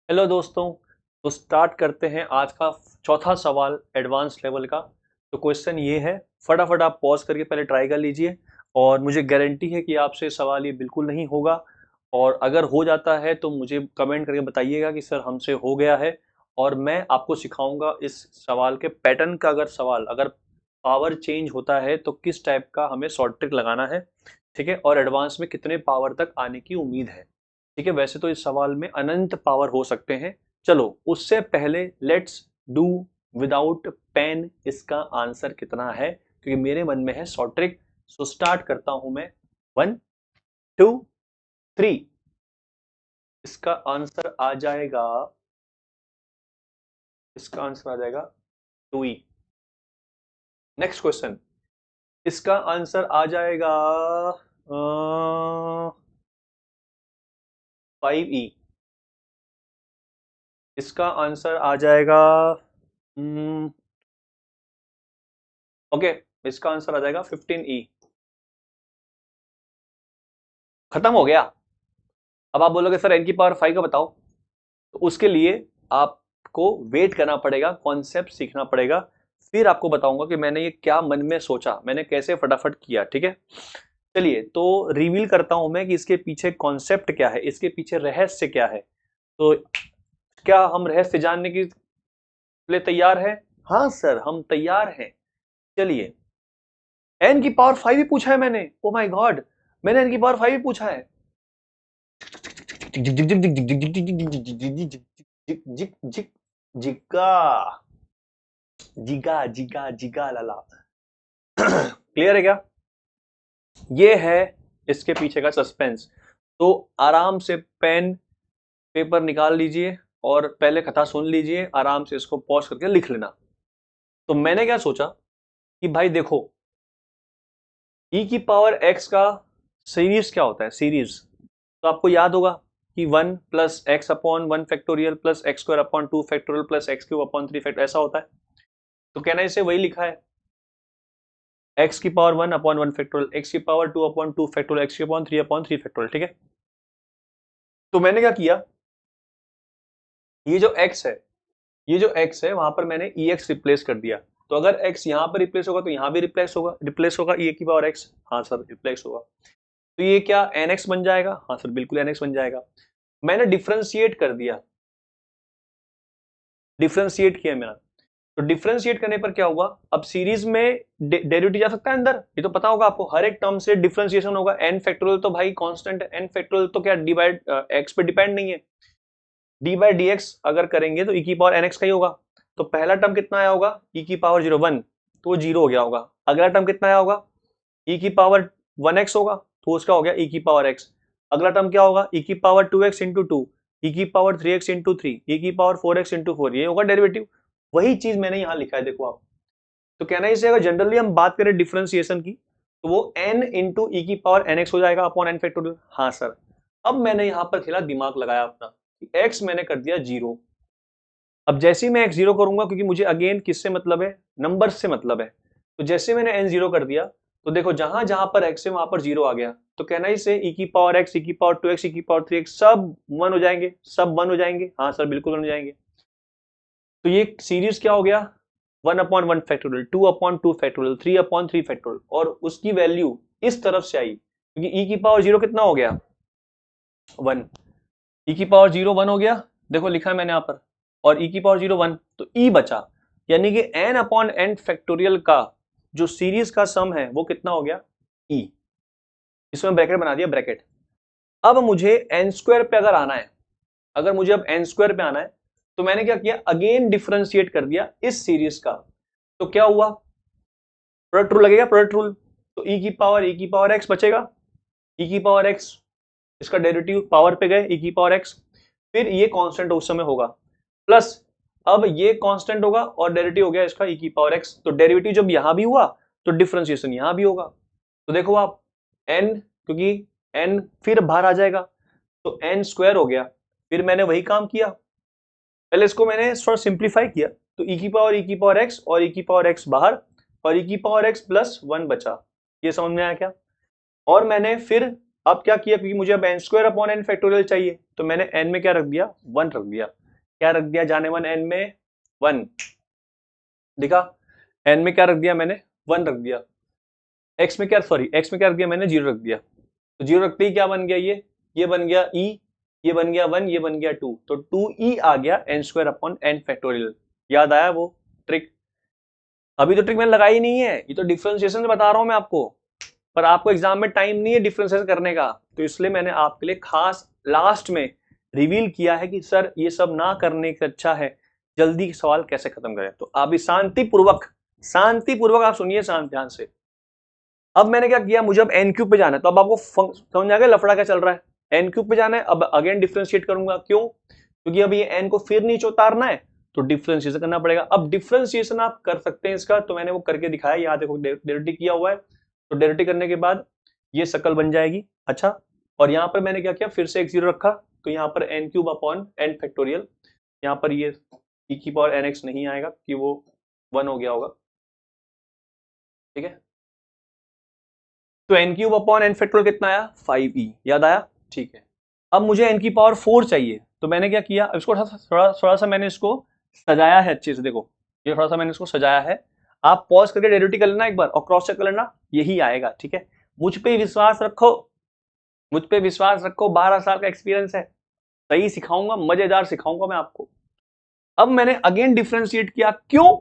Hello दोस्तों। तो start करते हैं आज का चौथा सवाल एडवांस लेवल का। तो क्वेश्चन ये है, फटाफट आप पॉज करके पहले ट्राई कर लीजिए और मुझे गारंटी है कि आपसे सवाल ये बिल्कुल नहीं होगा। और अगर हो जाता है तो मुझे कमेंट करके बताइएगा कि सर हमसे हो गया है। और मैं आपको सिखाऊंगा इस सवाल के पैटर्न का, अगर पावर चेंज होता है तो किस टाइप का हमें शॉर्ट ट्रिक लगाना है। ठीक है, और एडवांस में कितने पावर तक आने की उम्मीद है। ठीक है, वैसे तो इस सवाल में अनंत पावर हो सकते हैं। चलो उससे पहले लेट्स डू विदाउट पेन इसका आंसर कितना है, क्योंकि मेरे मन में है शॉर्ट ट्रिक। सो स्टार्ट करता हूं मैं। 1 2 3। इसका आंसर आ जाएगा, इसका आंसर आ जाएगा 2E। नेक्स्ट क्वेश्चन, इसका आंसर आ जाएगा 5E। इसका आंसर आ जाएगा ओके, इसका आंसर आ जाएगा 15E। खत्म हो गया। अब आप बोलोगे सर n की पावर 5 का बताओ। तो उसके लिए आपको वेट करना पड़ेगा, कॉन्सेप्ट सीखना पड़ेगा। फिर आपको बताऊंगा कि मैंने ये क्या मन में सोचा, मैंने कैसे फटाफट किया। ठीक है, चलिए तो रिवील करता हूं मैं कि इसके पीछे कॉन्सेप्ट क्या है, इसके पीछे रहस्य क्या है। तो क्या हम रहस्य जानने के लिए तैयार हैं? हाँ सर, हम तैयार हैं। चलिए, एन की पावर 5 ही पूछा है मैंने। ओ माय गॉड, मैंने एन की पावर 5 ही पूछा है। जिगा जिगा जिगा जिगा लाला। क्लियर है क्या? ये है इसके पीछे का सस्पेंस। तो आराम से पेन पेपर निकाल लीजिए और पहले कथा सुन लीजिए, आराम से इसको पॉज करके लिख लेना। तो मैंने क्या सोचा कि भाई देखो, e की पावर x का सीरीज क्या होता है, सीरीज। तो आपको याद होगा कि 1 plus x upon 1 factorial plus x square upon 2 factorial plus x cube upon 3 factorial, ऐसा होता है। तो कहना इसे वही लिखा है, एक्स की पावर 1 अपॉन 1 फैक्टोरियल, एक्स की पावर 2 अपॉन 2 फैक्टोरियल, एक्स की अपॉन 3 फैक्टोरियल। ठीक है, तो मैंने क्या किया, ये जो x है, ये जो x है वहां पर मैंने ex रिप्लेस कर दिया। तो अगर x यहां पर रिप्लेस होगा तो यहां भी रिप्लेस होगा e की पावर x। हाँ सर, रिप्लेस होगा। तो ये क्या nx बन जाएगा? हाँ सर, बिल्कुल nx बन जाएगा। मैंने डिफ्रेंशिएट कर दिया, डिफ्रेंशिएट किया मैंने। तो डिफरेंशिएट करने पर क्या होगा, अब सीरीज में डेरिवेटिव जा सकता है अंदर, ये तो पता होगा आपको, हर एक टर्म से डिफरेंशिएशन होगा। एन फैक्टोरियल तो भाई कांस्टेंट है, एन फैक्टोरियल तो क्या डी बाई एक्स पे डिपेंड नहीं है। डी बाई डी एक्स अगर करेंगे तो ई की पावर एन एक्स का ही होगा। तो पहला टर्म कितना आया होगा, ई की पावर 0 1, तो वो 0 हो गया होगा। अगला टर्म कितना आया होगा, ई की पावर 1x होगा, तो उसका हो गया ई की पावर x। अगला टर्म क्या होगा, ई की पावर 2x इंटू 2, ई की पावर 3x इंटू 3, ई की पावर 4x इंटू 4, ये होगा डेरिवेटिव। वही चीज मैंने यहां लिखा है, देखो आप। तो कहना इसे, अगर जनरली हम बात करें डिफरेंशिएशन की, तो वो n इंटू ई की पावर nx हो जाएगा अपॉन n फैक्टोरियल। हाँ सर, अब मैंने यहां पर खेला, दिमाग लगाया अपना, कि x मैंने कर दिया 0। अब जैसे ही मैं x 0 करूंगा, क्योंकि मुझे अगेन किससे मतलब है, नंबर से मतलब है। तो जैसे मैंने n 0 कर दिया, तो देखो जहां जहां पर x है वहां पर 0 आ गया। तो कहना इसे e की पावर x, e की पावर 2x, e की पावर 3x सब 1 हो जाएंगे, सब 1 हो जाएंगे। हाँ सर, बिल्कुल 1 हो जाएंगे। तो ये सीरीज क्या हो गया, 1/1 फैक्टोरियल, 2/2 फैक्टोरियल, 3/3 फैक्टोरियल, और उसकी वैल्यू इस तरफ से आई, क्योंकि e की पावर 0 कितना हो गया, 1। e की पावर 0 1 हो गया, देखो लिखा है मैंने यहाँ पर। और e की पावर 0 1, तो e बचा। यानी कि n/n फैक्टोरियल का जो सीरीज का सम है वो कितना हो गया, e। इसमें ब्रैकेट बना दिया, ब्रैकेट। अब मुझे एन स्क्वायर पे अगर आना है, अगर मुझे अब एन स्क्वायर पे आना है, तो मैंने क्या किया, अगेन डिफरेंशिएट कर दिया इस सीरीज का। तो क्या हुआ, प्रोडक्ट रूल लगेगा, प्रोडक्ट रूल। तो e की पावर x बचेगा, e की पावर x, इसका डेरिवेटिव पावर पे गए, e की पावर x। फिर ये कांस्टेंट उस समय होगा, प्लस अब ये कांस्टेंट होगा और डेरिवेटिव हो गया इसका e की पावर x। तो डेरिवेटिव जब यहां भी हुआ तो डिफरेंशिएशन यहां भी होगा। तो देखो आप, n, क्योंकि n फिर बाहर आ जाएगा, तो n स्क्वायर हो गया। फिर मैंने वही काम किया, पहले इसको मैंने थोड़ा सिंप्लीफाई किया। तो e की पावर x और e की पावर x बाहर, और e की पावर x प्लस 1 बचा। ये समझ में आया क्या? और मैंने फिर अब क्या किया, क्योंकि मुझे अब n square upon n factorial चाहिए, तो मैंने एन में क्या रख दिया, 1 रख दिया। क्या रख दिया जाने मन, एन में 1 दिखा, एन में क्या रख दिया मैंने, 1 रख दिया। एक्स में क्या, सॉरी एक्स में क्या रख दिया मैंने, 0 रख दिया। तो 0 रखते ही क्या बन गया, ये बन गया ई, ये बन गया 1, ये बन गया 2, तो 2e आ गया n square upon n factorial. याद आया वो ट्रिक? अभी तो ट्रिक मैंने लगाई नहीं है, ये तो डिफरेंशिएशन बता रहा हूं मैं आपको, पर आपको एग्जाम में टाइम नहीं है डिफरेंशिएशन करने का, तो इसलिए मैंने आपके लिए खास लास्ट में रिवील किया है कि सर ये सब ना करने से अच्छा है जल्दी सवाल कैसे खत्म करें। तो अभी शांतिपूर्वक आप सुनिए शांत ध्यान से। अब मैंने क्या किया, मुझे अब एन क्यूब पे जाना है, तो अब आपको समझ आ गया लफड़ा क्या चल रहा है, एन क्यूब पे जाना है। अब अगेन डिफरेंशिएट करूंगा, क्यों, क्योंकि अब ये एन को फिर नीचे उतारना है, तो डिफरेंशिएशन करना पड़ेगा। अब डिफरेंशिएशन आप कर सकते हैं इसका, तो मैंने वो करके दिखाया, यहाँ देखो डेरिवेटिव किया हुआ है, तो डेरिवेटिव करने के बाद ये शकल बन जाएगी। अच्छा, और यहाँ पर मैंने क्या किया, फिर से एक 0 रखा, तो यहाँ पर n cube upon n factorial, यहाँ पर ये e की पावर एन एक्स नहीं आएगा कि वो 1 हो गया होगा, ठीक है। तो n cube upon n factorial कितना आया, 5e, याद आया, ठीक है। अब मुझे एन की पावर 4 चाहिए, तो मैंने क्या किया, इसको थोड़ा सा मैंने इसको सजाया है अच्छे से, देखो ये थोड़ा सा मैंने इसको सजाया है। आप पॉज करके डेरिवेटिव कर लेना एक बार और क्रॉस चेक कर लेना, यही आएगा, ठीक है। मुझ पे विश्वास रखो, मुझ पे विश्वास रखो, 12 साल का एक्सपीरियंस है, सही सिखाऊंगा, मजेदार सिखाऊंगा मैं आपको। अब मैंने अगेन डिफरेंशिएट किया, क्यों,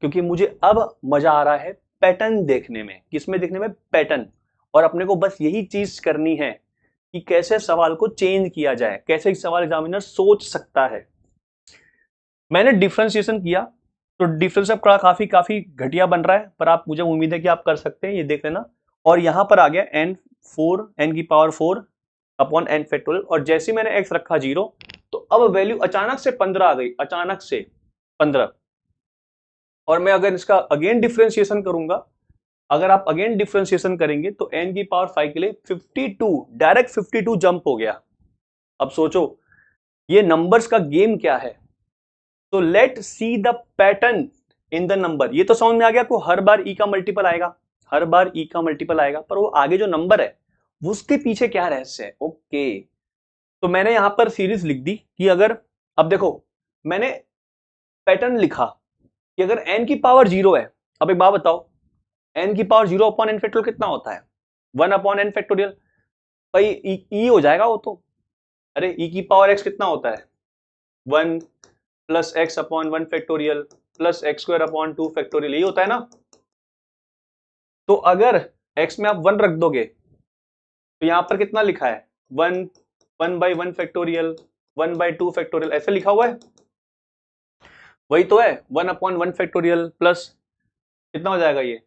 क्योंकि मुझे अब मजा आ रहा है पैटर्न देखने में, किसमें देखने में, पैटर्न। और अपने को बस यही चीज करनी है कि कैसे सवाल को चेंज किया जाए, कैसे एक सवाल एग्जामिनर सोच सकता है। मैंने डिफरेंशिएशन किया, तो डिफरेंस अब काफी घटिया बन रहा है, पर आप, मुझे उम्मीद है कि आप कर सकते हैं, ये देख लेना। और यहां पर आ गया एन की पावर 4 अपॉन एन फैक्टोरियल, और जैसे मैंने एक्स रखा 0, तो अब वैल्यू अचानक से 15 आ गई, अचानक से 15। और मैं अगर इसका अगेन डिफरेंशिएशन करूंगा, अगर आप अगेन डिफरेंशिएशन करेंगे, तो n की पावर 5 के लिए 52, डायरेक्ट 52 जंप हो गया। अब सोचो ये नंबर्स का गेम क्या है। तो let see the pattern in the number. ये तो समझ में आ गया आपको, हर बार e का मल्टीपल आएगा, हर बार e का मल्टीपल आएगा, पर वो आगे जो नंबर है उसके पीछे क्या रहस्य है। ओके, तो मैंने यहां पर सीरीज लिख दी कि अगर, अब देखो मैंने पैटर्न लिखा कि अगर n की पावर 0 है, अब एक बात बताओ, n की पावर 0 अपॉन एन फैक्टोरियल कितना होता है, 1 अपॉन एन फैक्टोरियल, भाई e हो जाएगा वो तो। अरे e की पावर x कितना होता है, 1 plus x upon 1 factorial plus x square upon 2 factorial, यही होता है ना। तो अगर x में आप 1 रख दोगे, तो यहां पर कितना लिखा है, 1 फैक्टोरियल 1/2 फैक्टोरियल, ऐसे लिखा हुआ है, वही तो है, 1 अपॉन 1 फैक्टोरियल प्लस कितना हो जाएगा, ये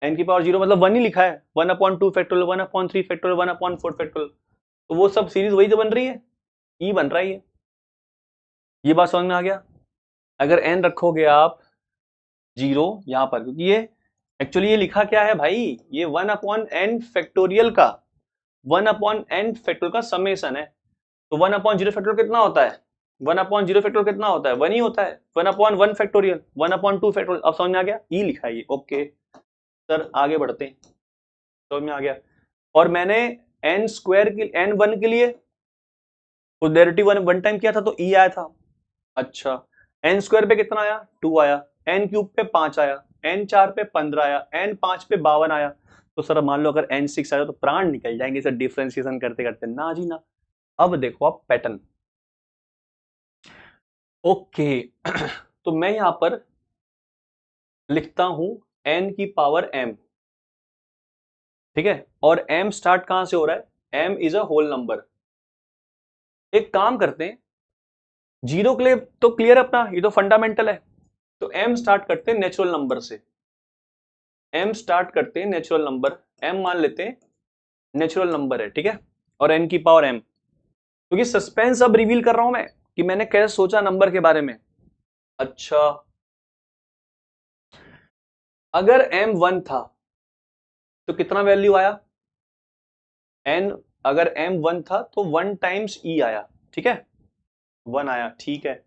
n की पावर 0 मतलब 1 ही लिखा है, 1/2 फैक्टोरियल 1/3 फैक्टोरियल 1/4 फैक्टोरियल, तो वो सब सीरीज वही तो बन रही है, ई बन रहा है ये बात समझ में आ गया। अगर n रखोगे आप 0 यहां पर, क्योंकि ये एक्चुअली ये लिखा क्या है भाई, ये 1/n फैक्टोरियल का 1/n फैक्टोरियल का समेशन है, तो 1/0 फैक्टोरियल कितना होता है, 1/0 फैक्टोरियल कितना होता है, 1 ही होता है, 1/1 फैक्टोरियल 1/2 फैक्टोरियल। अब समझ में आ गया, ई लिखा है ये, ओके सर आगे बढ़ते हैं, समझ में आ गया। और मैंने n स्क्वायर के n1 के लिए डेरिवेटिव वन टाइम किया था, तो e आया था। अच्छा, n स्क्वायर पे कितना आया, 2 आया, n क्यूब पे 5 आया, n 4 पे 15 आया, n 5 पे 52 आया। तो सर मान लो अगर n 6 आया तो प्राण निकल जाएंगे सर डिफरेंशिएशन करते करते, ना जी ना। अब देखो आप पैटर्न, ओके तो मैं यहां पर लिखता हूं n की पावर m, ठीक है, और m स्टार्ट कहां से हो रहा है, m is a whole number. एक काम करते हैं, 0 के लिए तो क्लियर अपना, ये तो फंडामेंटल है, तो m स्टार्ट करते हैं नेचुरल नंबर से, m स्टार्ट करते हैं नेचुरल नंबर, m मान लेते हैं नेचुरल नंबर है, ठीक है, और n की पावर m, क्योंकि सस्पेंस अब रिवील कर रहा हूं मैं कि मैंने कैसे सोचा नंबर के बारे में। अच्छा, अगर m 1 था तो कितना वैल्यू आया, n, अगर m 1 था तो 1 टाइम्स e आया, ठीक है, 1 आया, ठीक है।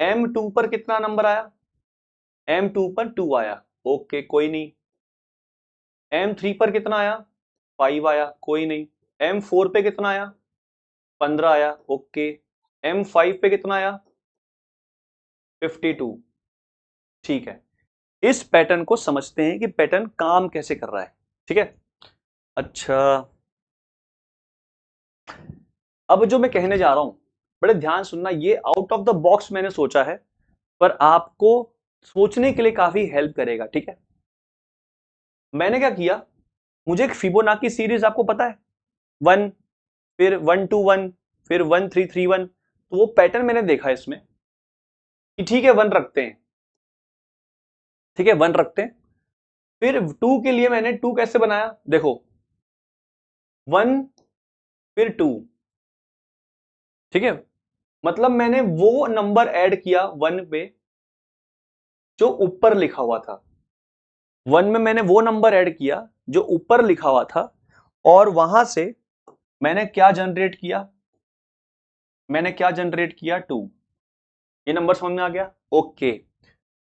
m 2 पर कितना नंबर आया, m 2 पर 2 आया, ओके कोई नहीं। m 3 पर कितना आया, 5 आया, कोई नहीं। M4 पे कितना आया? 15 आया। ओके, M5 पे कितना आया? 52। ठीक है, इस पैटर्न को समझते हैं कि पैटर्न काम कैसे कर रहा है। ठीक है, अच्छा अब जो मैं कहने जा रहा हूं बड़े ध्यान सुनना, ये आउट ऑफ द बॉक्स मैंने सोचा है, पर आपको सोचने के लिए काफी हेल्प करेगा। ठीक है, मैंने क्या किया, मुझे एक फिबोनाची सीरीज आपको पता है, 1, फिर 121, फिर 1331, तो वो पैटर्न मैंने देखा इसमें कि ठीक है 1 रखते हैं, ठीक है 1 रखते हैं। फिर 2 के लिए मैंने 2 कैसे बनाया, देखो 1 फिर 2, ठीक है, मतलब मैंने वो नंबर ऐड किया 1 पे जो ऊपर लिखा हुआ था। 1 में मैंने वो नंबर ऐड किया जो ऊपर लिखा हुआ था, और वहां से मैंने क्या जनरेट किया, मैंने क्या जनरेट किया 2। ये नंबर समझ में आ गया? ओके,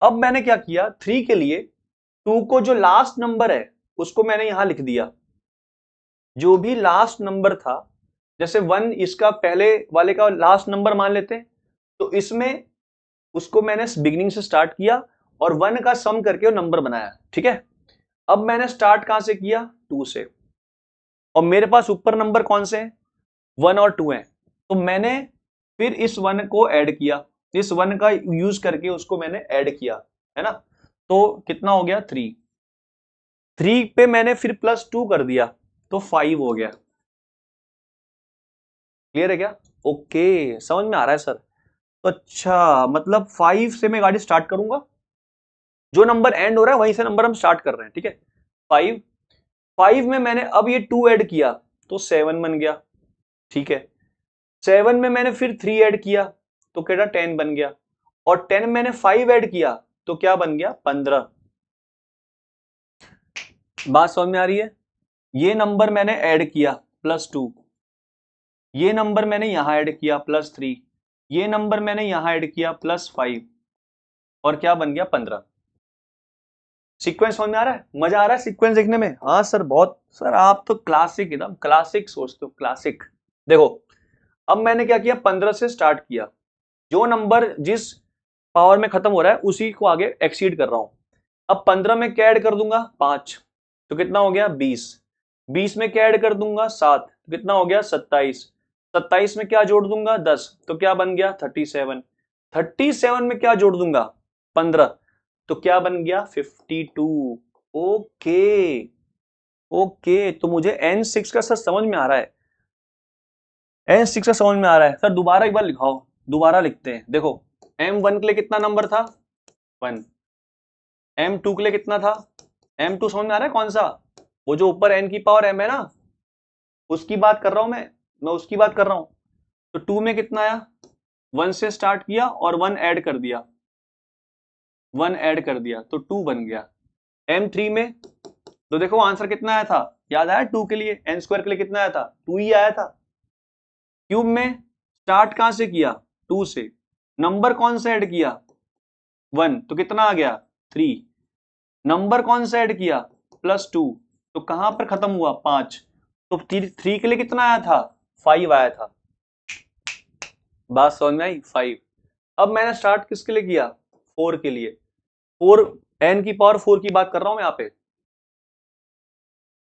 अब मैंने क्या किया 3 के लिए 2 को जो लास्ट नंबर है उसको मैंने यहां लिख दिया, जो भी लास्ट नंबर था, जैसे 1 इसका पहले वाले का लास्ट नंबर मान लेते हैं, तो इसमें उसको मैंने बिगिनिंग से स्टार्ट किया और 1 का सम करके वो नंबर बनाया। ठीक है, अब मैंने स्टार्ट कहां से किया, 2 से, और मेरे पास ऊपर नंबर कौन से हैं, 1 और 2 हैं, तो मैंने फिर इस 1 को ऐड किया, इस 1 का यूज करके उसको मैंने ऐड किया, है ना, तो कितना हो गया 3। 3 पे मैंने फिर +2 कर दिया तो 5 हो गया। क्लियर है क्या? ओके, समझ में आ रहा है सर? तो अच्छा, मतलब 5 से मैं गाड़ी स्टार्ट करूंगा, जो नंबर एंड हो रहा है वहीं से नंबर हम स्टार्ट कर रहे हैं। ठीक है, 5, 5 में मैंने अब ये 2 ऐड किया तो 7 बन गया। ठीक है, 7 में मैंने फिर 3 ऐड किया तो क्या 10 बन गया, और 10 में मैंने 5 ऐड किया तो क्या बन गया 15। बात समझ में आ रही है? ये नंबर मैंने ऐड किया +2, ये नंबर मैंने यहां ऐड किया +3, ये नंबर मैंने यहां ऐड किया +5, और क्या बन गया 15। सीक्वेंस समझ में आ रहा है? मजा आ रहा है सीक्वेंस देखने में? हाँ सर, बहुत सर, आप तो क्लासिक, एकदम क्लासिक सोचते हो, क्लासिक। देखो, अब मैंने क्या किया, 15 से स्टार्ट किया, जो नंबर जिस पावर में खत्म हो रहा है उसी को आगे एक्सीड कर रहा हूं। अब 15 में क्या ऐड कर दूंगा 5, तो कितना हो गया 20। 20 में क्या ऐड कर दूंगा 7, तो कितना हो गया 27। 27 में क्या जोड़ दूंगा 10, तो क्या बन गया 37। 37 में क्या जोड़ दूंगा 15, तो क्या बन गया 52। ओके, ओके, तो मुझे N6 का सर समझ में आ रहा है, N6 का समझ में आ रहा है सर, दोबारा एक बार लिखाओ, दोबारा लिखते हैं। देखो, M1 के लिए कितना नंबर था 1, M2 के लिए कितना था, M2 समझ में आ रहा है कौन सा, वो जो ऊपर n की पावर m है ना, उसकी बात कर रहा हूं मैं उसकी बात कर रहा हूं। तो 2 में कितना आया, 1 से स्टार्ट किया और 1 ऐड कर दिया, 1 ऐड कर दिया तो 2 बन गया। M3 में तो देखो आंसर कितना आया था, याद आया 2 के लिए, n² के लिए कितना आया था 2 ही आया था। क्यूब में स्टार्ट कहां से किया 2 से, नंबर कौन सा ऐड किया 1, तो कितना आ गया 3, नंबर कौन सा ऐड किया +2, तो कहां पर खत्म हुआ 5, तो 3 के लिए कितना आया था 5 आया था। बात समझ में आई? 5। अब मैंने स्टार्ट किसके लिए किया 4 के लिए, 4 n की पावर 4 की बात कर रहा हूं मैं यहाँ पे,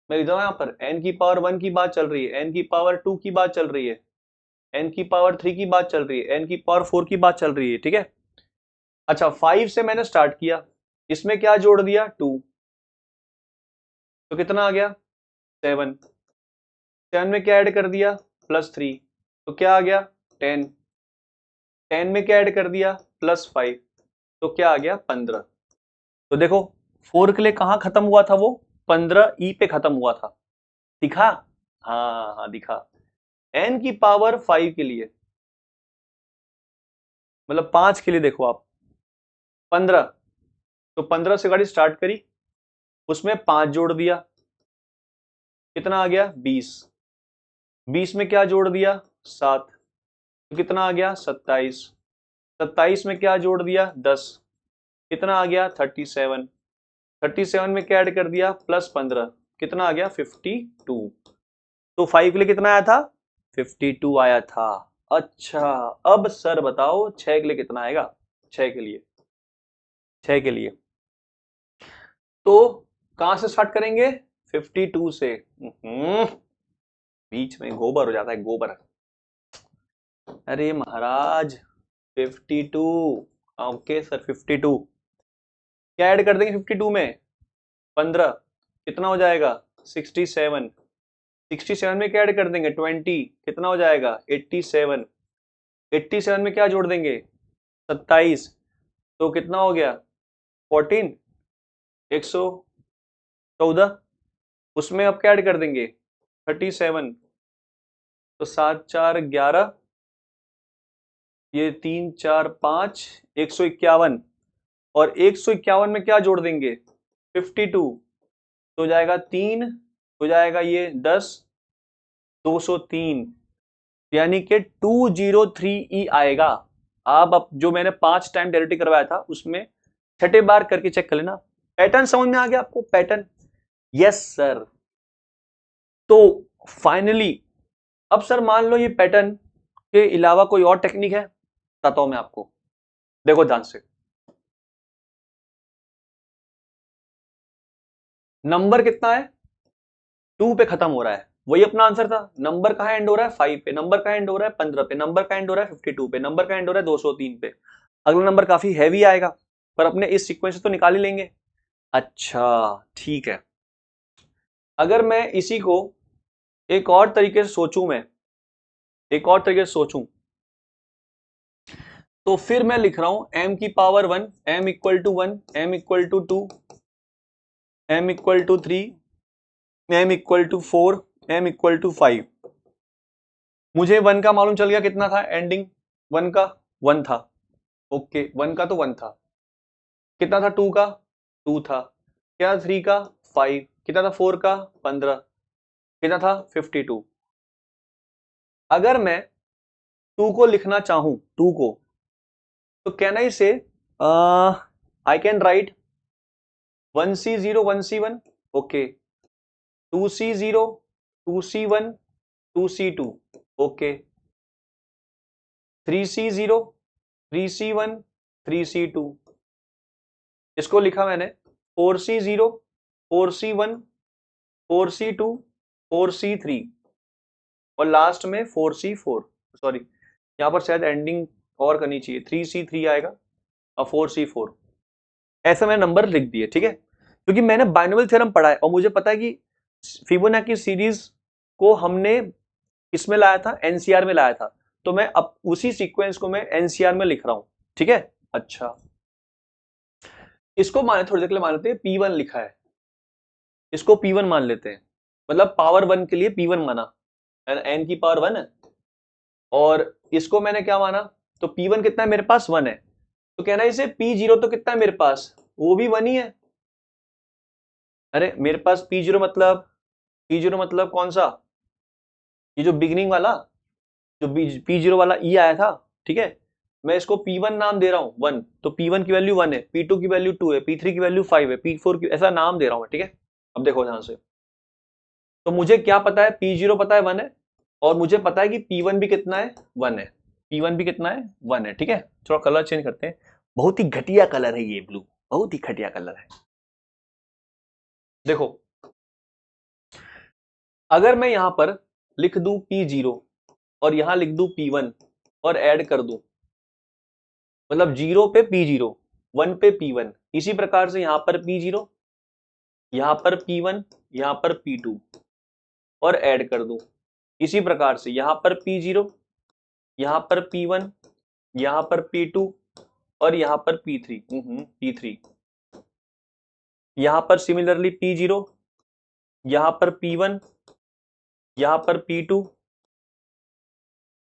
मैं इधर यहाँ पर n की पावर 1 की बात चल रही है, n की पावर 2 की बात चल रही है, n की पावर 3 की बात चल रही है, n की पावर 4 की बात चल रही है। ठीक है, अच्छा 5 से मैंने स्टार्ट किया, इसमें क्या जोड़ दिया 2, तो कितना आ गया 7। 7 में क्या ऐड कर दिया +3, तो क्या आ गया 10। 10 में क्या ऐड कर दिया +5, तो क्या आ गया 15। तो देखो 4 के लिए कहां खत्म हुआ था वो, 15 ई पे खत्म हुआ था, दिखा? हाँ हाँ दिखा। n की पावर 5 के लिए, मतलब 5 के लिए देखो आप 15, तो 15 से गाड़ी स्टार्ट करी, उसमें 5 जोड़ दिया, कितना आ गया 20। 20 में क्या जोड़ दिया 7, तो कितना आ गया 27। 27 में क्या जोड़ दिया 10, कितना आ गया 37। 37 में क्या ऐड कर दिया +15, कितना आ गया 52। तो 5 के लिए कितना आया था? 52 आया था। अच्छा, अब सर बताओ 6 के लिए कितना आएगा? 6 के लिए, 6 के लिए तो कहां से स्टार्ट करेंगे? 52 से। बीच में गोबर हो जाता है, गोबर। अरे महाराज 52। ओके सर 52 क्या ऐड कर देंगे 52 में? 15 कितना हो जाएगा? 67। 67 में क्या ऐड कर देंगे? 20 कितना हो जाएगा? 87। 87 में क्या जोड़ देंगे? 27 तो कितना हो गया? 14 114। उसमें अब क्या ऐड कर देंगे? 37 तो 7 4 11, ये 3 4 5 151 और 151 में क्या जोड़ देंगे? 52 तो हो जाएगा 3, हो जाएगा ये 10 203, यानी कि 203E आएगा। आप अब जो मैंने 5 टाइम डेरिवेटिव करवाया था उसमें छठे बार करके चेक कर लेना। पैटर्न समझ में आ गया आपको? Pattern, yes sir. तो फाइनली अब सर मान लो ये पैटर्न के अलावा कोई और टेक्निक है, बताता हूं मैं आपको। देखो ध्यान से, नंबर कितना है? 2 पे खत्म हो रहा है, वही अपना आंसर था। नंबर कहां एंड हो रहा है? 5 पे। नंबर कहां एंड हो रहा है? 15 पे। नंबर कहां एंड हो रहा है? 52 पे। नंबर कहां एंड हो रहा है? 203 पे। अगला नंबर काफी हैवी आएगा, पर अपने इस सीक्वेंस से तो निकाल ही लेंगे। अच्छा ठीक है, अगर मैं इसी को एक और तरीके से सोचूं, मैं एक और तरीके से सोचूं, तो फिर मैं लिख रहा हूं m की power 1, m equal to 1, m equal to 2, m equal to 3, m equal to 4, m equal to 5। मुझे 1 का मालूम चल गया, कितना था एंडिंग? 1 का 1 था। ओके 1 का तो 1 था। कितना था 2 का? 2 था। क्या 3 का? 5। कितना था 4 का? 15। कितना था? 52। अगर मैं 2 को लिखना चाहूं, 2 को, तो कैन आई से I can write 1C0 1C1, okay, 2C0 2C1 2C2, okay, 3C0 3C1 3C2। इसको लिखा मैंने 4C0 4C1 4C2 4C3 और लास्ट में 4C4। सॉरी, यहां पर शायद एंडिंग और करनी चाहिए, 3C3 आएगा और 4C4। ऐसा मैंने नंबर लिख दिए, ठीक है, क्योंकि मैंने बाइनोमियल थ्योरम पढ़ा है और मुझे पता है कि फिबोनाची सीरीज को हमने किसमें लाया था? एनसीआर में लाया था। तो मैं अब उसी सीक्वेंस को मैं एनसीआर में लिख रहा हूं, ठीक है। अच्छा, इसको माने, थोड़ी देर के लिए मान लेते हैं P1 लिखा है, इसको P1 मान लेते हैं, मतलब पावर 1 के लिए P1 माना, n की पावर 1 है, और इसको मैंने क्या माना? तो P1 कितना है मेरे पास? 1 है। तो कहना इसे P0 तो कितना है मेरे पास? वो भी 1 ही है। अरे मेरे पास P0 मतलब, P0 मतलब कौन सा? ये जो बिगिनिंग वाला, जो P0 वाला E आया था, ठीक है, मैं इसको P1 नाम दे रहा हूं, 1। तो P1 की वैल्यू 1 है, P2 की वैल्यू 2 है, P3 की वैल्यू 5 है, P4 की, ऐसा नाम दे रहा हूं मैं, ठीक है। अब देखो ध्यान से, तो मुझे क्या पता है? P0 पता है 1 है, और मुझे पता है कि P1 भी कितना है? 1 है। P1 भी कितना है? 1 है, ठीक है। थोड़ा कलर चेंज करते हैं, बहुत ही घटिया कलर है ये ब्लू, बहुत ही घटिया कलर है। देखो, अगर मैं यहां पर लिख दूं P0 और यहां लिख दूं P1 और ऐड कर दूं, मतलब 0 पे P0, 1 पे P1, इसी प्रकार से यहां पर P0, यहां पर P1, यहां पर P2 और ऐड कर दूं, इसी प्रकार से यहां पर P0, यहां पर P1, यहां पर P2 और यहां पर P3, P3, यहां पर सिमिलरली P0, यहां पर P1, यहां पर P2,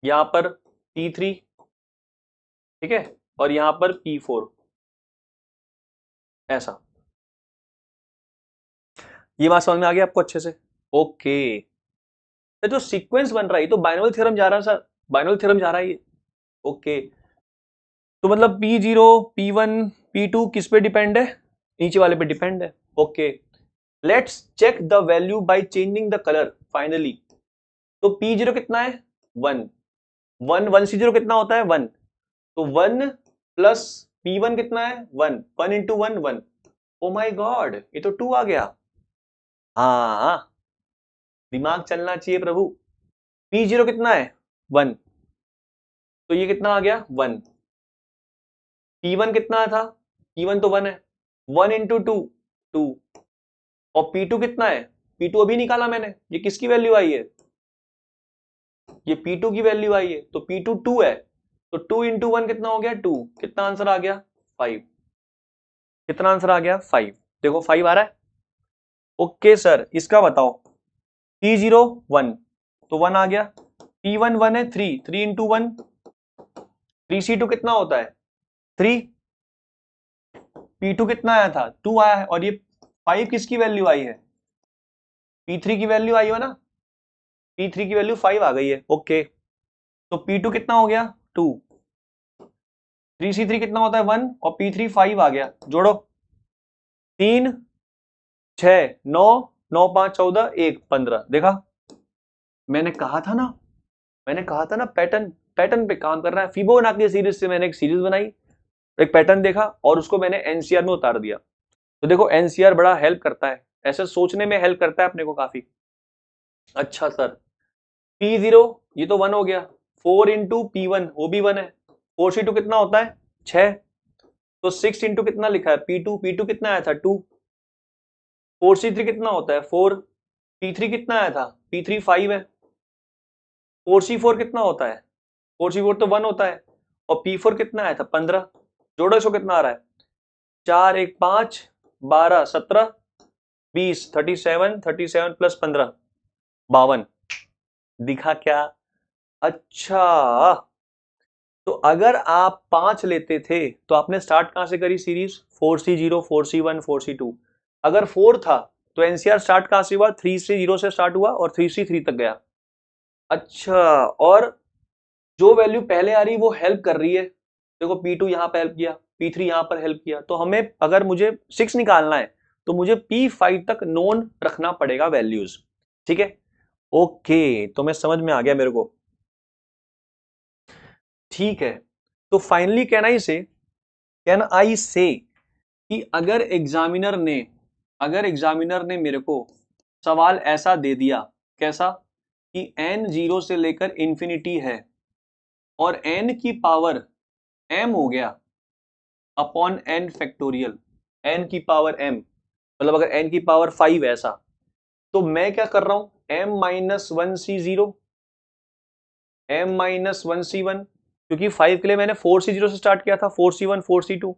यहां पर P3, ठीक है, और यहां पर P4। ऐसा, ये बात समझ में आ गया आपको अच्छे से? ओके, तो जो सीक्वेंस बन रहा है तो बाइनोमियल थ्योरम जा रहा है सर, बाइनोमियल थ्योरम जा रहा है ये। ओके, तो मतलब P0 P1 P2 किस पे डिपेंड है? नीचे वाले पे डिपेंड है। Okay, let's check the value by changing the colour finally. तो P0 कितना है 1, 1C0 कितना होता है 1, तो 1 प्लस P1 कितना है 1, 1 इंटू 1 1। ओ माई गॉड, ये तो 2 आ गया। हाँ, दिमाग चलना चाहिए प्रभु। P0 कितना है 1, तो ये कितना आ गया 1। P1 कितना था, P1 तो 1 है, 1 इंटू 2 2। और P2 कितना है, P2 अभी निकाला मैंने, ये किसकी वैल्यू आई है, ये P2 की वैल्यू आई है, तो P2 2 है, तो 2 इंटू 1 कितना हो गया 2, कितना आंसर आ गया 5, कितना आंसर आ गया 5। देखो 5 आ रहा है। ओके सर, इसका बताओ P0 1, तो 1 आ गया, P1 1 है 3, 3 इंटू 1 3C2 कितना होता है 3, P2 कितना आया था 2 आया है, और ये 5 किसकी वैल्यू आई है, P3 की वैल्यू आई हो ना, P3 की वैल्यू 5 आ गई है। ओके, तो P2 कितना हो गया 2, 3C3 कितना होता है 1, और P3 5 आ गया, जोड़ो 3 6 9 9 5 14 1 15। देखा, मैंने कहा था ना, मैंने कहा था ना, पैटर्न पैटर्न पे काम कर रहा है। फिबोनाची सीरीज से मैंने एक सीरीज बनाई, एक पैटर्न देखा और उसको मैंने एनसीआर में उतार दिया। तो देखो एनसीआर बड़ा हेल्प करता है, ऐसे सोचने में हेल्प करता है अपने को काफी। अच्छा सर, P0 ये तो 1 हो गया, 4 इंटू P1 वो भी 1 है, 4C2 कितना होता है 6, तो 6 इंटू कितना लिखा है P2, P2 कितना आया था 2, 4C3 कितना होता है 4, P3 कितना आया था P3 5 है, 4C4 कितना होता है 4C4 तो 1 होता है, और P4 कितना आया था 15। जोड़ो इसको, कितना आ रहा है 4 1 5 12 17 20 37 37 प्लस 15 52। दिखा क्या, अच्छा, तो अगर आप 5 लेते थे तो आपने स्टार्ट कहां से करी सीरीज, 4C0 4C1 4C2। अगर 4 था तो एनसीआर स्टार्ट कहां से हुआ, 3C0 से स्टार्ट हुआ और 3C3 तक गया। अच्छा, और जो वैल्यू पहले आ रही वो हेल्प कर रही है, देखो P2 यहां पर हेल्प किया, P3 यहां पर हेल्प किया, तो हमें अगर मुझे 6 निकालना है तो मुझे P5 तक नोन रखना पड़ेगा वैल्यूज। ठीक है, ओके, तो मैं समझ में आ गया मेरे को। ठीक है, तो फाइनली कैन आई से कि अगर एग्जामिनर ने मेरे को सवाल ऐसा दे दिया, कैसा, कि n 0 से लेकर इंफिनिटी है और n की पावर m हो गया अपॉन n फैक्टोरियल, n की पावर m, मतलब अगर n की पावर 5 है ऐसा, तो मैं क्या कर रहा हूं m-1c0 m-1c1, क्योंकि 5 के लिए मैंने 4c0 से स्टार्ट किया था, 4c1 4c2,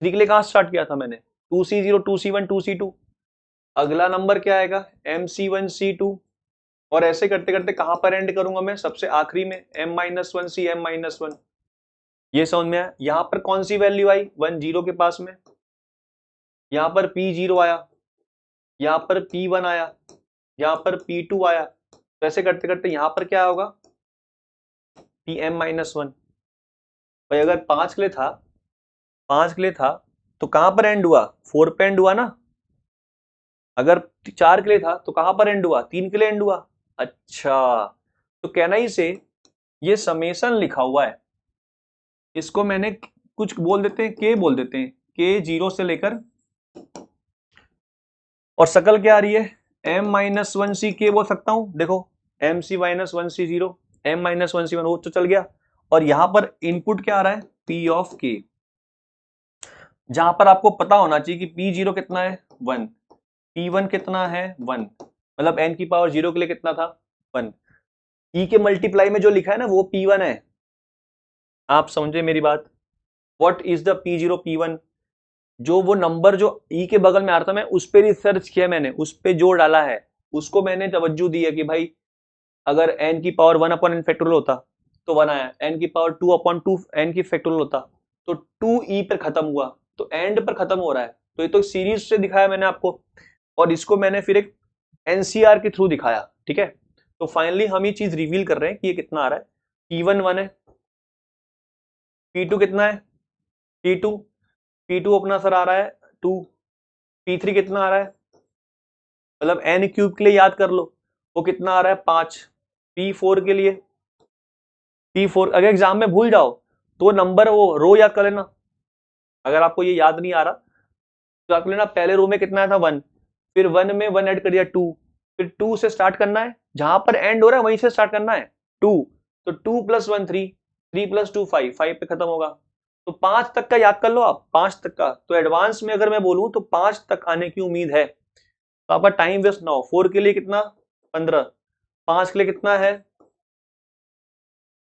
3 के लिए कहां स्टार्ट किया था मैंने 2c0 2c1 2c2। अगला नंबर क्या आएगा mc1c2, और ऐसे करते करते कहां पर एंड करूंगा मैं, सबसे आखिरी में m-1c m-1। ये समझ में आया, यहां पर कौन सी वैल्यू आई 1 0 के पास में, यहां पर P0 आया, यहां पर P1 आया, यहां पर P2 आया, तो ऐसे करते करते यहां पर क्या होगा Pm-1। भाई अगर 5 के लिए था, 5 के लिए था तो कहां पर एंड हुआ 4 पे एंड हुआ ना, अगर 4 के लिए था तो कहां पर एंड हुआ 3 के लिए एंड हुआ। अच्छा, तो कहना ही से ये समेशन लिखा हुआ है, इसको मैंने कुछ बोल देते हैं, के बोल देते हैं, के 0 से लेकर, और शकल क्या आ रही है m-1c के बोल सकता हूं, देखो mc-1c0 m-1c1 वो तो चल गया, और यहां पर इनपुट क्या आ रहा है p ऑफ k, जहां पर आपको पता होना चाहिए कि P0 कितना है 1, P1 कितना है 1, मतलब n की पावर 0 के लिए कितना था 1, e के मल्टीप्लाई में जो लिखा है ना वो P1 है। आप समझे मेरी बात, what is the P0 P1, जो वो नंबर जो ई के बगल में आ रहा था, मैं उस पर रिसर्च किया, मैंने उस पर जोर डाला है, उसको मैंने तवज्जो दी है कि भाई अगर n की पावर 1 अपॉन n फैक्टोरियल होता तो 1 आया, n की पावर 2 अपॉन 2 n की फैक्टोरियल होता तो 2e पर खत्म हुआ, तो एंड पर खत्म हो रहा है, तो ये तो सीरीज से दिखाया मैंने आपको, और इसको मैंने फिर एक एनसीआर के थ्रू दिखाया। ठीक है, तो फाइनली हम ये चीज रिवील कर रहे हैं कि ये कितना आ रहा है, P1 1 है, P2 कितना है P2, P2 अपना सर आ रहा है 2, P3 कितना आ रहा है, मतलब n क्यूब के लिए याद कर लो, वो कितना आ रहा है 5, P4 के लिए, P4 अगर एग्जाम में भूल जाओ तो नंबर वो रो याद कर लेना। अगर आपको ये याद नहीं आ रहा तो आप लेना पहले रो में कितना था 1, फिर 1 में 1 ऐड कर दिया 2, फिर 2 से स्टार्ट करना है, जहां पर एंड हो रहा है वहीं से स्टार्ट करना है 2, तो 2 + 1 3, 3 + 2 5, 5 पे खत्म होगा। तो 5 तक का याद कर लो आप, 5 तक का। तो एडवांस में अगर मैं बोलूं तो 5 तक आने की उम्मीद है, तो आपका टाइम वेस्ट ना हो। 4 के लिए कितना 15, 5 के लिए कितना है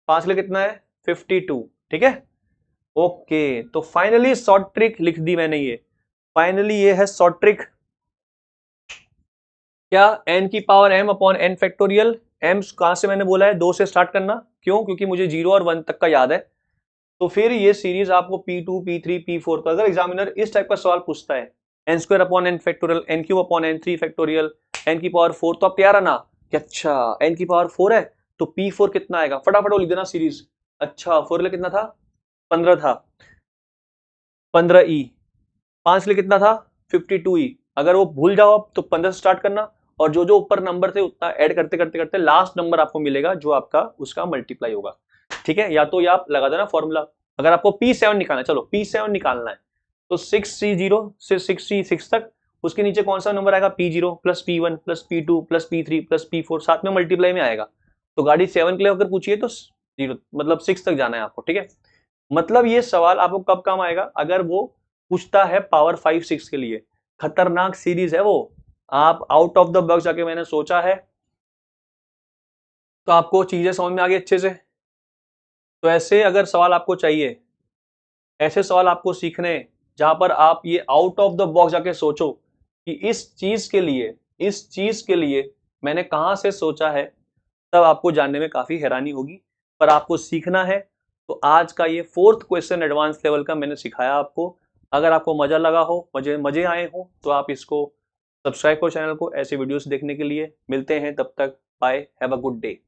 5 के लिए कितना है 52, ठीक है। ओके, तो फाइनली शॉर्ट ट्रिक लिख दी मैंने, ये फाइनली ये है शॉर्ट ट्रिक। क्या n की power m upon n factorial, m कहां से मैंने बोला है 2 से स्टार्ट करना, क्यों, क्योंकि मुझे 0 और 1 तक का याद है। तो फिर ये सीरीज आपको P2 P3 P4, तो अगर एग्जामिनर इस टाइप का सवाल पूछता है n² upon n factorial, n³ upon n3 factorial, n की पावर 4, तो आप तैयार है ना कि अच्छा n की पावर 4 है तो P4 कितना आएगा, फटाफट वो लिख देना सीरीज। अच्छा 4 लिए कितना था 15 था, 15e, 5 लिए कितना था 52e। अगर वो भूल जाओ आप तो 15 से स्टार्ट करना, और जो जो ऊपर नंबर थे उतना ऐड करते करते करते लास्ट नंबर आपको मिलेगा जो आपका उसका मल्टीप्लाई होगा, ठीक है। या तो ये आप लगा देना फॉर्मूला। अगर आपको P7 निकालना है, चलो P7 निकालना है तो 6C0 से 6C6 तक, उसके नीचे कौन सा नंबर आएगा P0 + P1 + P2 + P3 + P4, साथ में मल्टीप्लाई में आएगा। तो गाड़ी 7 के लिए अगर पूछिए तो 0 मतलब 6 तक जाना है आपको, ठीक है। मतलब ये सवाल आपको कब काम आएगा, अगर वो पूछता है पावर 5 6 के लिए। खतरनाक सीरीज है वो, आप आउट ऑफ द बॉक्स जाके मैंने सोचा है, तो आपको चीजें समझ में आ गई अच्छे से। तो ऐसे अगर सवाल आपको चाहिए, ऐसे सवाल आपको सीखने जहां पर आप ये आउट ऑफ द बॉक्स जाके सोचो कि इस चीज के लिए मैंने कहां से सोचा है, तब आपको जानने में काफी हैरानी होगी। पर आपको सीखना है। तो आज का ये 4th क्वेश्चन एडवांस लेवल का मैंने सिखाया आपको। अगर आपको मजा लगा हो, मजे आए हो, तो आप इसको सब्सक्राइब करो चैनल को ऐसे वीडियोस देखने के लिए। मिलते हैं तब तक, bye, have a good day.